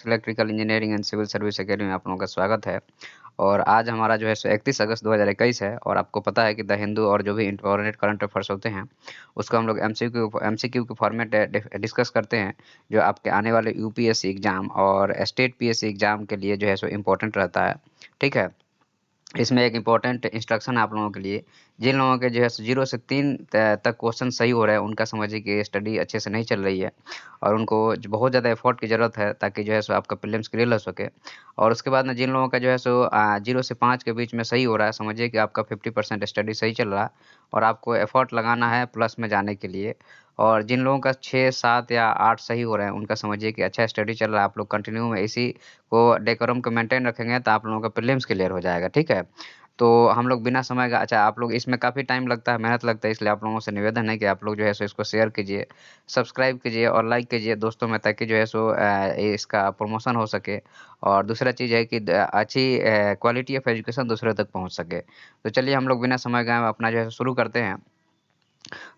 Electrical engineering and civil service academy में आप लोगों का स्वागत है। और आज हमारा जो है सो 31 अगस्त 2021 है और आपको पता है कि द हिंदू और जो भी इम्पोर्टेंट करंट अफेयर्स होते हैं उसको हम लोग एमसीक्यू के फॉर्मेट डिस्कस करते हैं, जो आपके आने वाले यूपीएससी एग्जाम और स्टेट पीएससी एग्जाम के लिए जो है सो इम्पोर्टेंट रहता है। ठीक है। इसमें एक इम्पोर्टेंट इंस्ट्रक्शन है आप लोगों के लिए। जिन लोगों के जो है 0 से 3 तक क्वेश्चन सही हो रहे हैं उनका समझिए कि स्टडी अच्छे से नहीं चल रही है और उनको बहुत ज़्यादा एफर्ट की ज़रूरत है ताकि जो है सो आपका प्रीलिम्स क्लियर हो सके। और उसके बाद में जिन लोगों का जो है सो 0 से 5 के बीच में सही हो रहा है, समझिए कि आपका 50% स्टडी सही चल रहा है और आपको एफर्ट लगाना है प्लस में जाने के लिए। और जिन लोगों का 6, 7 या 8 सही हो रहे हैं उनका समझिए कि अच्छा स्टडी चल रहा है, आप लोग कंटिन्यू में इसी को डेकोरम को मेंटेन रखेंगे तो आप लोगों का प्रीलिम्स क्लियर हो जाएगा। ठीक है। तो हम लोग बिना समय का अच्छा आप लोग इसमें काफ़ी टाइम लगता है, मेहनत लगता है, इसलिए आप लोगों से निवेदन है कि आप लोग जो है सो इसको शेयर कीजिए, सब्सक्राइब कीजिए और लाइक कीजिए दोस्तों में, ताकि जो है सो इसका प्रमोशन हो सके। और दूसरा चीज़ है कि अच्छी क्वालिटी ऑफ एजुकेशन दूसरे तक पहुंच सके। तो चलिए हम लोग बिना समय गए अपना जो है शुरू करते हैं।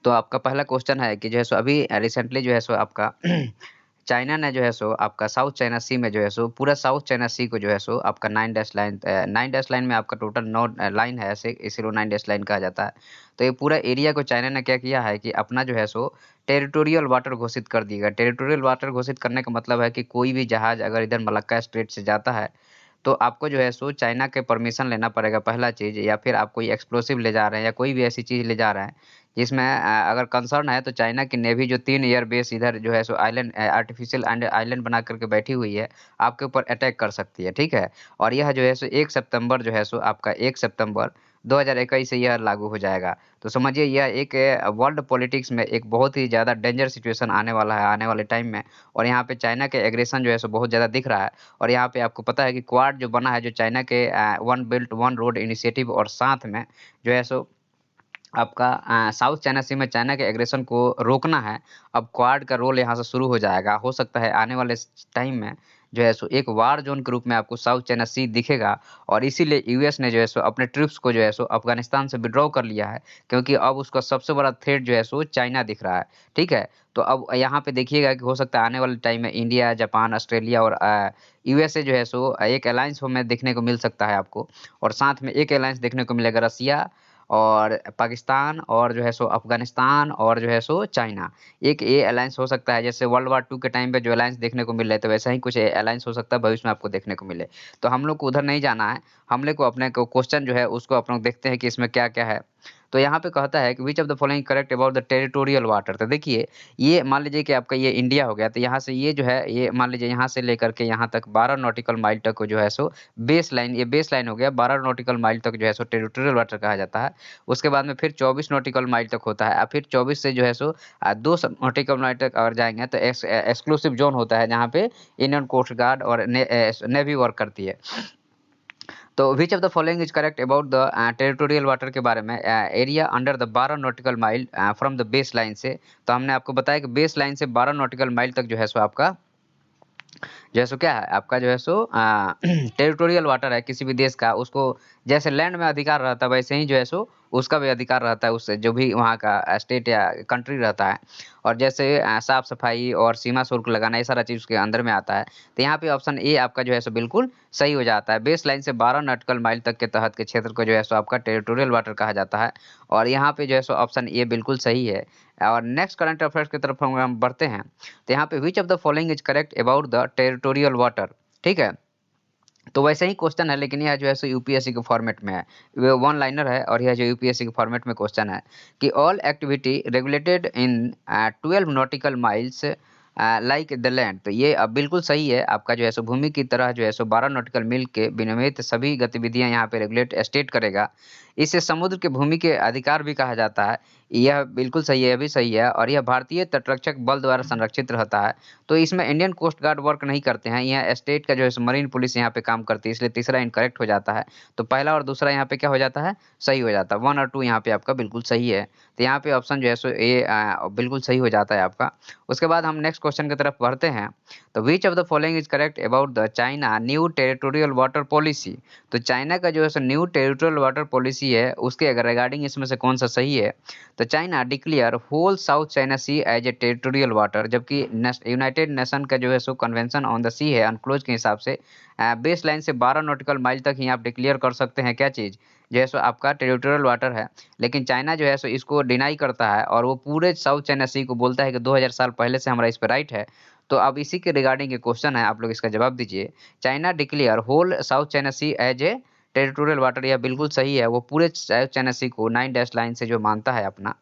तो आपका पहला क्वेश्चन है कि जो है सो अभी रिसेंटली जो है सो आपका चाइना ने जो है सो आपका साउथ चाइना सी में जो है सो पूरा साउथ चाइना सी को जो है सो आपका 9 डैश लाइन में आपका टोटल 9 लाइन है, ऐसे इसीलिए 9 डैश लाइन कहा जाता है। तो ये पूरा एरिया को चाइना ने क्या किया है कि अपना जो है सो टेरिटोरियल वाटर घोषित कर दिया। टेरिटोरियल वाटर घोषित करने का मतलब है कि कोई भी जहाज अगर इधर मलक्का स्ट्रेट से जाता है तो आपको जो है सो चाइना के परमिशन लेना पड़ेगा पहला चीज़, या फिर आप कोई एक्सप्लोसिव ले जा रहे हैं या कोई भी ऐसी चीज़ ले जा रहे हैं जिसमें अगर कंसर्न है, तो चाइना की नेवी जो 3 एयर बेस इधर जो है सो आइलैंड आर्टिफिशियल आइलैंड बना करके बैठी हुई है, आपके ऊपर अटैक कर सकती है। ठीक है। और यह जो है सो 1 सितंबर जो है सो आपका 1 सितंबर 2021 से यह लागू हो जाएगा। तो समझिए यह एक वर्ल्ड पॉलिटिक्स में एक बहुत ही ज़्यादा डेंजर सिचुएशन आने वाला है आने वाले टाइम में। और यहाँ पे चाइना के एग्रेशन जो है सो बहुत ज़्यादा दिख रहा है। और यहाँ पे आपको पता है कि क्वाड जो बना है, जो चाइना के one belt one road initiative, और साथ में जो है सो आपका साउथ चाइना सी में चाइना के एग्रेशन को रोकना है। अब क्वाड का रोल यहाँ से शुरू हो जाएगा। हो सकता है आने वाले टाइम में जो है सो एक वार जोन के रूप में आपको साउथ चाइना सी दिखेगा। और इसीलिए यूएस ने जो है सो अपने ट्रिप्स को जो है सो अफगानिस्तान से विड्रॉ कर लिया है, क्योंकि अब उसका सबसे बड़ा थ्रेट जो है सो चाइना दिख रहा है। ठीक है। तो अब यहाँ पे देखिएगा कि हो सकता है आने वाले टाइम में इंडिया, जापान, ऑस्ट्रेलिया और यूएसए जो है सो एक अलायंस हमें देखने को मिल सकता है आपको। और साथ में एक अलायंस देखने को मिलेगा रसिया और पाकिस्तान और जो है सो अफगानिस्तान और जो है सो चाइना। एक ये अलायंस हो सकता है, जैसे वर्ल्ड वार 2 के टाइम पे जो अलायंस देखने को मिल रहे थे वैसा ही कुछ अलायंस हो सकता है भविष्य में आपको देखने को मिले। तो हम लोग को उधर नहीं जाना है। हम लोग को अपने को क्वेश्चन जो है उसको अपन लोग देखते हैं कि इसमें क्या क्या है। तो यहाँ पे कहता है कि विच of the following correct about the territorial water. तो देखिए ये मान लीजिए कि आपका ये इंडिया हो गया, तो यहाँ से ये जो है ये मान लीजिए यहाँ से लेकर के यहाँ तक 12 नॉटिकल माइल तक को जो है सो बेस लाइन, ये बेस लाइन हो गया। 12 नॉटिकल माइल तक जो है सो टेरिटोरियल वाटर कहा जाता है। उसके बाद में फिर 24 नॉटिकल माइल तक होता है और फिर 24 से जो है सो 2 नॉटिकल माइल तक अगर जाएंगे तो एक्सक्लूसिव जोन होता है, जहाँ पे इंडियन कोस्ट गार्ड और नेवी वर्क करती है। तो विच of the following is correct about the territorial water के बारे में, area under the 12 nautical mile from the base line से। तो हमने आपको बताया कि बेस लाइन से 12 नॉटिकल माइल तक जो है सो आपका जो है सो क्या है आपका जो है सो टेरिटोरियल वाटर है किसी भी देश का। उसको जैसे लैंड में अधिकार रहता है वैसे ही जो है सो उसका भी अधिकार रहता है, उससे जो भी वहाँ का स्टेट या कंट्री रहता है। और जैसे साफ सफाई और सीमा शुल्क लगाना, ये सारा चीज़ उसके अंदर में आता है। तो यहाँ पे ऑप्शन ए आपका जो है सो बिल्कुल सही हो जाता है। बेस लाइन से 12 नॉटिकल माइल तक के तहत के क्षेत्र को जो है सो आपका टेरिटोरियल वाटर कहा जाता है। और यहाँ पे जो है सो ऑप्शन ए बिल्कुल सही है। और नेक्स्ट करंट अफेयर्स की तरफ हम बढ़ते हैं। तो यहाँ पे विच of the following is correct about the territorial water. ठीक है। तो वैसे ही क्वेश्चन है, लेकिन यह जो है सो यूपीएससी के फॉर्मेट में है। वो वन लाइनर है और यह जो यूपीएससी के फॉर्मेट में क्वेश्चन है कि all activity regulated in 12 nautical miles like the land. तो ये अब बिल्कुल सही है। आपका जो है सो भूमि की तरह जो है सो 12 नॉटिकल मील के विनियमित सभी गतिविधियां यहाँ पे रेगुलेट स्टेट करेगा। इसे समुद्र के भूमि के अधिकार भी कहा जाता है। यह बिल्कुल सही है, यह भी सही है। और यह भारतीय तटरक्षक बल द्वारा संरक्षित रहता है। तो इसमें इंडियन कोस्ट गार्ड वर्क नहीं करते हैं, यह स्टेट का जो है मरीन पुलिस यहाँ पे काम करती है, इसलिए तीसरा इनकरेक्ट हो जाता है। तो पहला और दूसरा यहाँ पे क्या हो जाता है, सही हो जाता है। 1 और 2 यहाँ पे आपका बिल्कुल सही है। तो यहाँ पे ऑप्शन जो है सो ए बिल्कुल सही हो जाता है आपका। उसके बाद हम नेक्स्ट क्वेश्चन की तरफ बढ़ते हैं। तो विच of the following is correct about the China new territorial water policy. तो चाइना का जो है so new territorial water policy है उसके अगर रिगार्डिंग इसमें से कौन सा सही है। तो China declare whole South China Sea as a territorial water, जबकि यूनाइटेड नेशन का जो है सो कन्वेंशन ऑन द सी है अनक्लोज के हिसाब से बेस लाइन से 12 नॉटिकल माइल तक ही आप डिक्लेयर कर सकते हैं क्या चीज़, जो है सो आपका टेरिटोरियल वाटर है। लेकिन चाइना जो है सो इसको डिनाई करता है और वो पूरे साउथ चाइना सी को बोलता है कि 2000 साल पहले से हमारा इस पे राइट है। तो अब इसी के रिगार्डिंग ये क्वेश्चन है, आप लोग इसका जवाब दीजिए। China declare whole South China Sea as a territorial water, यह बिल्कुल सही है, वो पूरे साउथ चाइना सी को 9 डैश लाइन से जो मानता है अपना।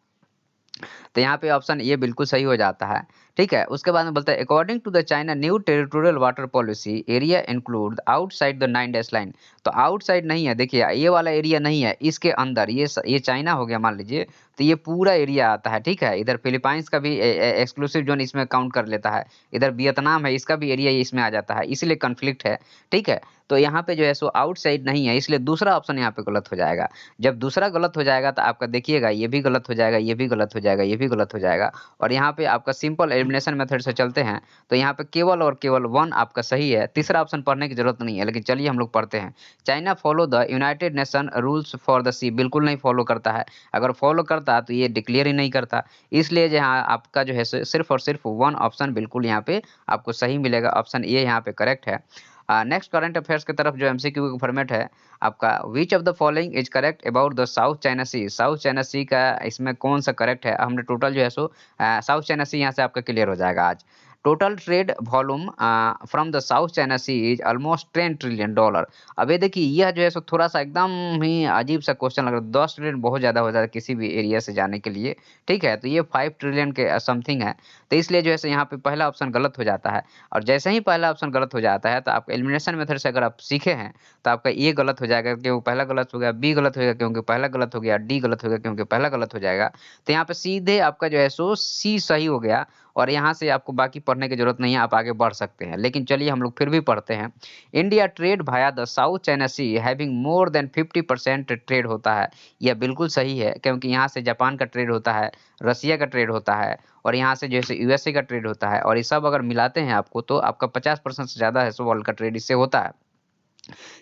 तो यहाँ पे ऑप्शन ये बिल्कुल सही हो जाता है। ठीक है, उसके बाद में बोलता है according to the China new territorial water policy area include outside the 9 dash line. तो आउटसाइड नहीं है, देखिए ये वाला एरिया नहीं है, इसके अंदर ये चाइना हो गया मान लीजिए, तो ये पूरा एरिया आता है। ठीक है, इधर फिलीपाइंस का भी एक्सक्लूसिव जोन इसमें काउंट कर लेता है, इधर वियतनाम है, इसका भी एरिया इसमें आ जाता है, इसलिए कन्फ्लिक्ट है। ठीक है, तो यहाँ पे जो है सो आउटसाइड नहीं है, इसलिए दूसरा ऑप्शन यहाँ पे गलत हो जाएगा। जब दूसरा गलत हो जाएगा तो आपका देखिएगा ये भी गलत हो जाएगा, ये भी गलत हो जाएगा, ये भी गलत हो जाएगा। और यहाँ पे आपका सिंपल एलिमिनेशन मेथड से चलते हैं तो यहाँ पे केवल और केवल वन आपका सही है, तीसरा ऑप्शन पढ़ने की जरूरत नहीं है। लेकिन चलिए हम लोग पढ़ते हैं। China follow the United Nation rules for the sea, बिल्कुल नहीं फॉलो करता है। अगर फॉलो करता तो ये डिक्लेयर ही नहीं करता, इसलिए जहाँ आपका जो है सिर्फ और सिर्फ वन ऑप्शन बिल्कुल यहाँ पे आपको सही मिलेगा, ऑप्शन ए यहाँ पे करेक्ट है। नेक्स्ट करंट अफेयर्स की तरफ जो एमसीक्यू का फॉर्मेट है आपका, which of the following is correct about the South China Sea, South China Sea का इसमें कौन सा करेक्ट है। हमने टोटल जो है सो साउथ चाइना सी यहाँ से आपका क्लियर हो जाएगा आज। Total trade volume from the South China Sea is almost $10 trillion. अब ये देखिए यह जो है सो थोड़ा सा एकदम ही अजीब सा क्वेश्चन लग रहा है, 10 ट्रिलियन बहुत ज़्यादा हो जाता है किसी भी एरिया से जाने के लिए। ठीक है, तो ये 5 ट्रिलियन के समथिंग है, तो इसलिए जो है सो यहाँ पे पहला ऑप्शन गलत हो जाता है। और जैसे ही पहला ऑप्शन गलत हो जाता है तो आप एलिमिनेशन मेथड से अगर आप सीखे हैं तो आपका ए गलत हो जाएगा क्योंकि पहला गलत हो गया, बी गलत हो गया क्योंकि पहला गलत हो गया, डी गलत हो गया क्योंकि पहला गलत हो जाएगा। तो यहाँ पे सीधे आपका जो है सो सी सही हो गया और यहाँ से आपको बाकी पढ़ने की जरूरत नहीं है, आप आगे बढ़ सकते हैं। लेकिन चलिए हम लोग फिर भी पढ़ते हैं। India trade via the South China Sea having more than 50% trade होता है। यह बिल्कुल सही है क्योंकि यहाँ से जापान का ट्रेड होता है, रसिया का ट्रेड होता है और यहाँ से जैसे यूएसए का ट्रेड होता है, और ये सब अगर मिलाते हैं आपको तो आपका 50% से ज़्यादा है सो वर्ल्ड का ट्रेड इससे होता है।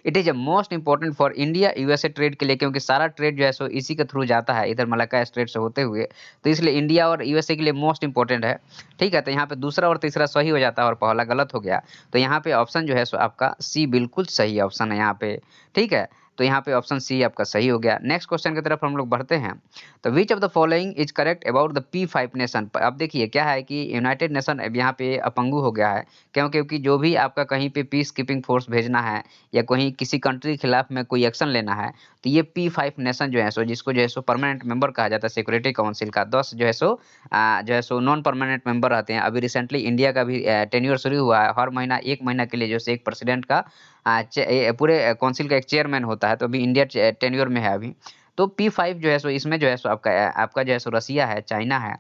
It is most important for India USA trade के लिए, क्योंकि सारा ट्रेड जो है सो इसी के थ्रू जाता है इधर मलक्का स्ट्रेट से होते हुए, तो इसलिए इंडिया और यूएसए के लिए मोस्ट इंपॉर्टेंट है। ठीक है, तो यहाँ पे दूसरा और तीसरा सही हो जाता है और पहला गलत हो गया, तो यहाँ पे ऑप्शन जो है सो आपका सी बिल्कुल सही ऑप्शन है यहाँ पे। ठीक है, तो यहाँ पे ऑप्शन सी आपका सही हो गया। नेक्स्ट क्वेश्चन की तरफ हम लोग बढ़ते हैं। तो विच of the following is correct about the P5 nation. अब देखिए क्या है कि यूनाइटेड नेशन अब यहाँ पे अपंगु हो गया है, क्योंकि जो भी आपका कहीं पे पीस कीपिंग फोर्स भेजना है या कहीं किसी कंट्री के खिलाफ में कोई एक्शन लेना है, तो ये P5 नेशन जो है सो जिसको जो है सो परमानेंट मेंबर कहा जाता है सिक्योरिटी काउंसिल का, 10 जो है सो नॉन परमानेंट मेंबर रहते हैं। अभी रिसेंटली इंडिया का भी टेन्योर शुरू हुआ है, हर महीना 1 महीना के लिए जो है एक प्रेसिडेंट का पूरे काउंसिल का एक चेयरमैन होता है, तो अभी इंडिया टेन्योर में है अभी। तो P5 जो है सो इसमें जो है सो आपका जो है सो रसिया है, चाइना है,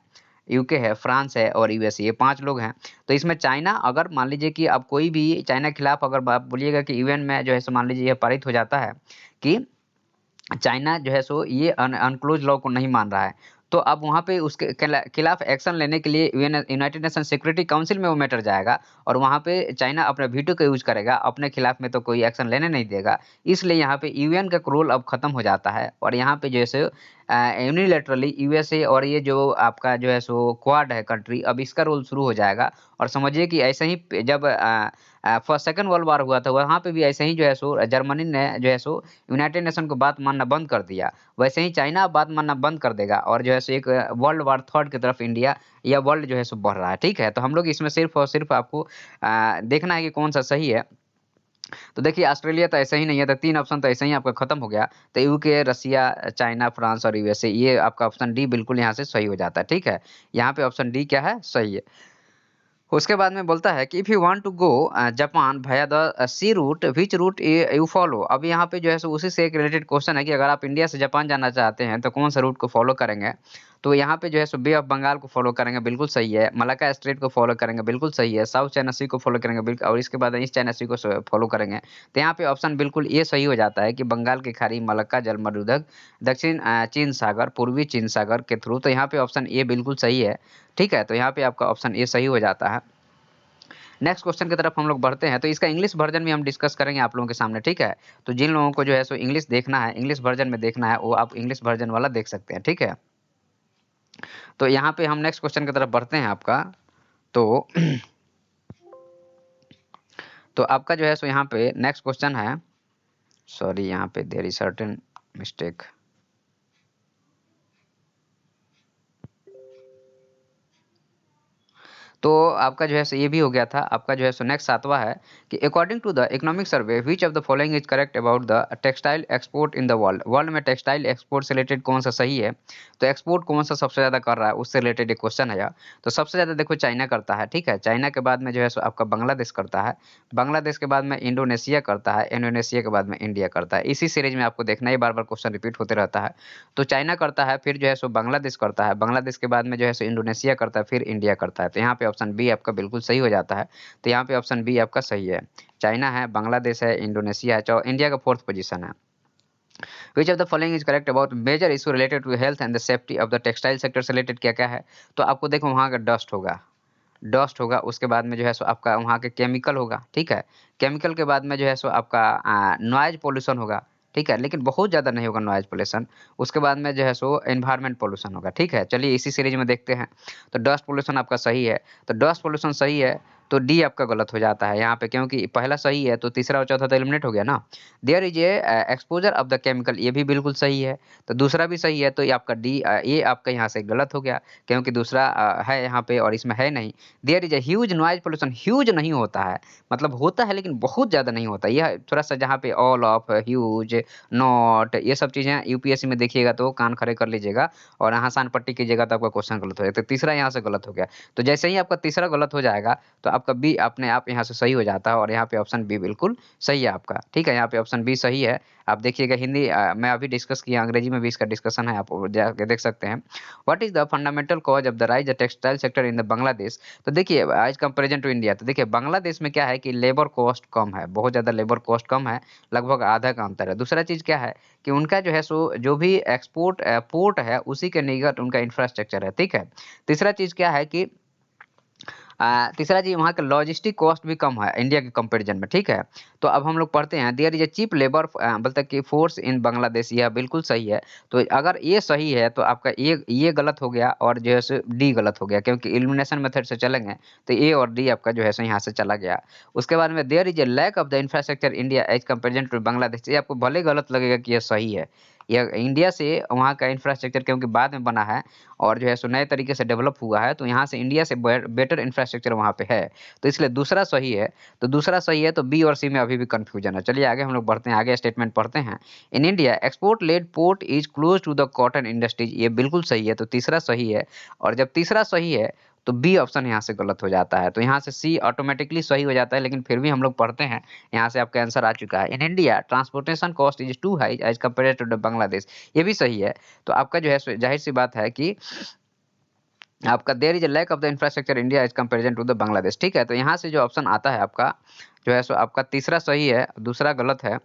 यूके है, फ्रांस है और यूएसए, ये 5 लोग हैं। तो इसमें चाइना अगर मान लीजिए कि अब कोई भी चाइना के खिलाफ अगर आप बोलिएगा कि यूएन में जो है सो मान लीजिए यह पारित हो जाता है कि चाइना जो है सो ये अनक्लोज लॉ को नहीं मान रहा है, तो अब वहाँ पे उसके खिलाफ एक्शन लेने के लिए यूनाइटेड नेशन सिक्योरिटी काउंसिल में वो मैटर जाएगा और वहाँ पे चाइना अपने वीटो का यूज करेगा, अपने खिलाफ में तो कोई एक्शन लेने नहीं देगा। इसलिए यहाँ पे यूएन का रोल अब खत्म हो जाता है और यहाँ पे जैसे यूनिलेटरली यूएसए और ये जो आपका जो है सो क्वाड है कंट्री, अब इसका रोल शुरू हो जाएगा। और समझिए कि ऐसे ही जब फर्स्ट सेकंड वर्ल्ड वार हुआ था वहाँ पे भी ऐसे ही जो है सो जर्मनी ने जो है सो यूनाइटेड नेशन को बात मानना बंद कर दिया, वैसे ही चाइना अब बात मानना बंद कर देगा और जो है सो एक वर्ल्ड वार थर्ड की तरफ इंडिया या वर्ल्ड जो है सो बढ़ रहा है। ठीक है, तो हम लोग इसमें सिर्फ और सिर्फ आपको देखना है कि कौन सा सही है। तो देखिए ऑस्ट्रेलिया तो ऐसा ही नहीं है, तो 3 ऑप्शन तो ऐसे ही आपका खत्म हो गया। तो यूके, रसिया, चाइना, फ्रांस और यूएसए, ये आपका ऑप्शन डी बिल्कुल यहाँ से सही हो जाता है। ठीक है, यहाँ पे ऑप्शन डी क्या है, सही है। उसके बाद में बोलता है कि if you want to go Japan via the sea route which route you follow. अब यहाँ पे जो है सो उसी से एक रिलेटेड क्वेश्चन है कि अगर आप इंडिया से जापान जाना चाहते हैं तो कौन सा रूट को फॉलो करेंगे। तो यहाँ पे जो है सो बे ऑफ बंगाल को फॉलो करेंगे, बिल्कुल सही है। मलाक्का स्ट्रेट को फॉलो करेंगे, बिल्कुल सही है। साउथ चाइना सी को फॉलो करेंगे बिल्कुल, और इसके बाद ईस्ट चाइना सी को फॉलो करेंगे। तो यहाँ पे ऑप्शन बिल्कुल ये सही हो जाता है कि बंगाल की खाड़ी, मलक्का जलमरूदक, दक्षिण चीन सागर, पूर्वी चीन सागर के थ्रू। तो यहाँ पे ऑप्शन ए बिल्कुल सही है। ठीक है, तो यहाँ पे आपका ऑप्शन ए सही हो जाता है। नेक्स्ट क्वेश्चन की तरफ हम लोग बढ़ते हैं। तो इसका इंग्लिश वर्जन भी हम डिस्कस करेंगे आप लोगों के सामने। ठीक है, तो जिन लोगों को जो है सो इंग्लिश देखना है, इंग्लिश वर्जन में देखना है, वो आप इंग्लिश वर्जन वाला देख सकते हैं। ठीक है, तो यहाँ पे हम नेक्स्ट क्वेश्चन की तरफ बढ़ते हैं आपका। तो तो आपका जो है सो यहाँ पे नेक्स्ट क्वेश्चन है, सॉरी यहाँ पे देयर इज सर्टेन मिस्टेक। तो आपका जो है सो ये भी हो गया था। आपका जो है सो नेक्स्ट 7वां है कि according to the economic survey which of the following is correct about the textile export in the world. World में टेक्सटाइल एक्सपोर्ट से रिलेटेड कौन सा सही है? तो एक्सपोर्ट कौन सा सबसे ज़्यादा कर रहा है, उससे रिलेटेड एक क्वेश्चन है। तो सबसे ज़्यादा देखो चाइना करता है, ठीक है। चाइना के बाद में जो है सो आपका बांग्लादेश करता है, बांग्लादेश के बाद में इंडोनेशिया करता है, इंडोनेशिया के बाद में इंडिया करता है। इसी सीरीज में आपको देखना है, बार बार क्वेश्चन रिपीट होते रहता है। तो चाइना करता है, फिर जो है सो बांग्लादेश करता है, बांग्लादेश के बाद में जो है सो इंडोनेशिया करता है, फिर इंडिया करता है। तो यहाँ पे ऑप्शन बी आपका बिल्कुल सही हो जाता है। तो यहाँ पे ऑप्शन बी आपका सही है। चाइना है, बांग्लादेश है, इंडोनेशिया है, इंडिया का 4th पोजीशन है। Which of the following is correct about major issue related to health and the safety of the textile sector से रिलेटेड क्या क्या है? तो आपको देखो वहाँ का डस्ट होगा, डस्ट होगा, उसके बाद में जो है सो आपका वहाँ के केमिकल होगा, ठीक है। केमिकल के बाद में जो है सो आपका नॉइज पोल्यूशन होगा, ठीक है, लेकिन बहुत ज़्यादा नहीं होगा नॉइज पोल्यूशन। उसके बाद में जो है सो एनवायरमेंट पोल्यूशन होगा, ठीक है। चलिए इसी सीरीज में देखते हैं। तो डस्ट पोल्यूशन आपका सही है, तो डस्ट पोल्यूशन सही है, तो डी आपका गलत हो जाता है यहाँ पे, क्योंकि पहला सही है तो तीसरा और चौथा तो एलिमिनेट हो गया ना। There is a exposure of the chemical, ये भी बिल्कुल सही है। तो दूसरा भी सही है, तो ये आपका डी ये आपका यहाँ से गलत हो गया, क्योंकि दूसरा है यहाँ पे और इसमें है नहीं। There is a huge noise pollution, huge नहीं होता है, मतलब होता है लेकिन बहुत ज़्यादा नहीं होता। यह थोड़ा सा जहाँ पे ऑल ऑफ, ह्यूज, नॉट, ये सब चीज़ें यूपीएससी में देखिएगा तो कान खड़े कर लीजिएगा और आसान पट्टी कीजिएगा तो आपका क्वेश्चन गलत हो जाएगा। तो तीसरा यहाँ से गलत हो गया। तो जैसे ही आपका तीसरा गलत हो जाएगा तो आपका बी अपने आप यहाँ से सही हो जाता है और यहाँ पे ऑप्शन बी बिल्कुल सही है आपका, ठीक है। यहाँ पे ऑप्शन बी सही है। आप देखिएगा हिंदी मैं अभी डिस्कस किया, अंग्रेजी में भी इसका डिस्कशन है, आप जाके देख सकते हैं। What is the fundamental cause of the rise the textile sector in the Bangladesh? तो देखिए एज कंपेरिजन टू इंडिया, तो देखिए बांग्लादेश में क्या है कि लेबर कॉस्ट कम है, बहुत ज़्यादा लेबर कॉस्ट कम है, लगभग आधा का अंतर है। दूसरा चीज़ क्या है कि उनका जो है सो जो भी एक्सपोर्ट पोर्ट है उसी के निकट उनका इंफ्रास्ट्रक्चर है, ठीक है। तीसरा चीज़ क्या है कि तीसरा चीज़ वहाँ का लॉजिस्टिक कॉस्ट भी कम है इंडिया के कंपैरिजन में, ठीक है। तो अब हम लोग पढ़ते हैं, there is a cheap labour बोलता है कि फोर्स इन बांग्लादेश, यह बिल्कुल सही है। तो अगर ये सही है तो आपका ये गलत हो गया और जो है सो डी गलत हो गया, क्योंकि एलिमिनेशन मेथड से चलेंगे तो ए और डी आपका जो है सो यहाँ से चला गया। उसके बाद में there is a lack of the infrastructure India as comparison to Bangladesh, ये आपको भले गलत लगेगा कि यह सही है। यह इंडिया से वहाँ का इंफ्रास्ट्रक्चर क्योंकि बाद में बना है और जो है सो नए तरीके से डेवलप हुआ है, तो यहाँ से इंडिया से बेटर इंफ्रास्ट्रक्चर वहाँ पे है, तो इसलिए दूसरा सही है। तो दूसरा सही है, तो बी और सी में अभी भी कंफ्यूजन है। चलिए आगे हम लोग बढ़ते हैं, आगे स्टेटमेंट पढ़ते हैं। In India export led port is close to the cotton industries, ये बिल्कुल सही है, तो तीसरा सही है। और जब तीसरा सही है तो बी ऑप्शन यहाँ से गलत हो जाता है, तो यहाँ से सी ऑटोमेटिकली सही हो जाता है, लेकिन फिर भी हम लोग पढ़ते हैं। यहाँ से आपका आंसर आ चुका है, in India transportation cost is too high as compare to the Bangladesh, ये भी सही है। तो आपका जो है जाहिर सी बात है कि आपका there is a lack of the infrastructure India as comparison to the Bangladesh, ठीक है। तो यहाँ से जो ऑप्शन आता है आपका जो है सो आपका तीसरा सही है, दूसरा गलत है।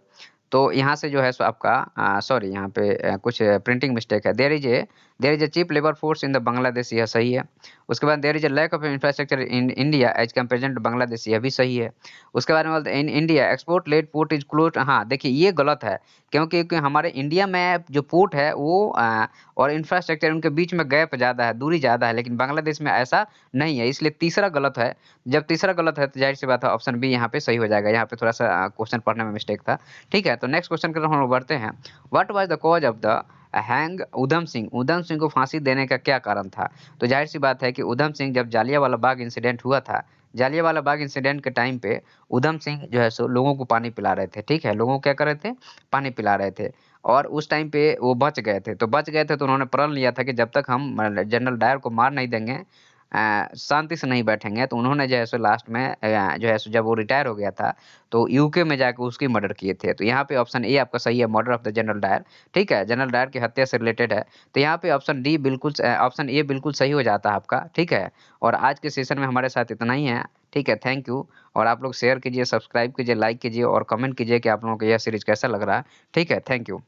तो यहाँ से जो है सो आपका सॉरी यहाँ पे कुछ प्रिंटिंग मिस्टेक है। There is a cheap labour force in the Bangladesh, यह सही है। उसके बाद there is a lack of infrastructure in India as comparison to Bangladesh, यह भी सही है। उसके बाद में बोलते हैं in India export led port is close, हाँ देखिए ये गलत है, क्योंकि हमारे इंडिया में जो पोर्ट है वो और इंफ्रास्ट्रक्चर उनके बीच में गैप ज़्यादा है, दूरी ज़्यादा है, लेकिन बांग्लादेश में ऐसा नहीं है, इसलिए तीसरा गलत है। जब तीसरा गलत है तो जाहिर सी बात है ऑप्शन बी यहाँ पे सही हो जाएगा। यहाँ पे थोड़ा सा क्वेश्चन पढ़ने में मिस्टेक था, ठीक है। तो नेक्स्ट क्वेश्चन की तरफ हम लोग बढ़ते हैं। What was the cause of the hang Udham Singh, Udham Singh को फांसी देने का क्या कारण था? तो जाहिर सी बात है कि उधम सिंह जब जालियांवाला बाग इंसिडेंट हुआ था, जालियांवाला बाग इंसिडेंट के टाइम पे उधम सिंह जो है सो लोगों को पानी पिला रहे थे, ठीक है। लोगों को क्या कर रहे थे? पानी पिला रहे थे। और उस टाइम पे वो बच गए थे, तो बच गए थे तो उन्होंने प्रण लिया था कि जब तक हम जनरल डायर को मार नहीं देंगे, शांति से नहीं बैठेंगे। तो उन्होंने जो है सो लास्ट में जो है सो जब वो रिटायर हो गया था तो यूके में जाके उसकी मर्डर किए थे। तो यहाँ पे ऑप्शन ए आपका सही है, murder of the general Dyer, ठीक है, जनरल डायर की हत्या से रिलेटेड है। तो यहाँ पे ऑप्शन डी बिल्कुल ऑप्शन ए बिल्कुल सही हो जाता है आपका, ठीक है। और आज के सेशन में हमारे साथ इतना ही है, ठीक है, थैंक यू। और आप लोग शेयर कीजिए, सब्सक्राइब कीजिए, लाइक कीजिए और कमेंट कीजिए कि आप लोगों को यह सीरीज कैसा लग रहा है, ठीक है, थैंक यू।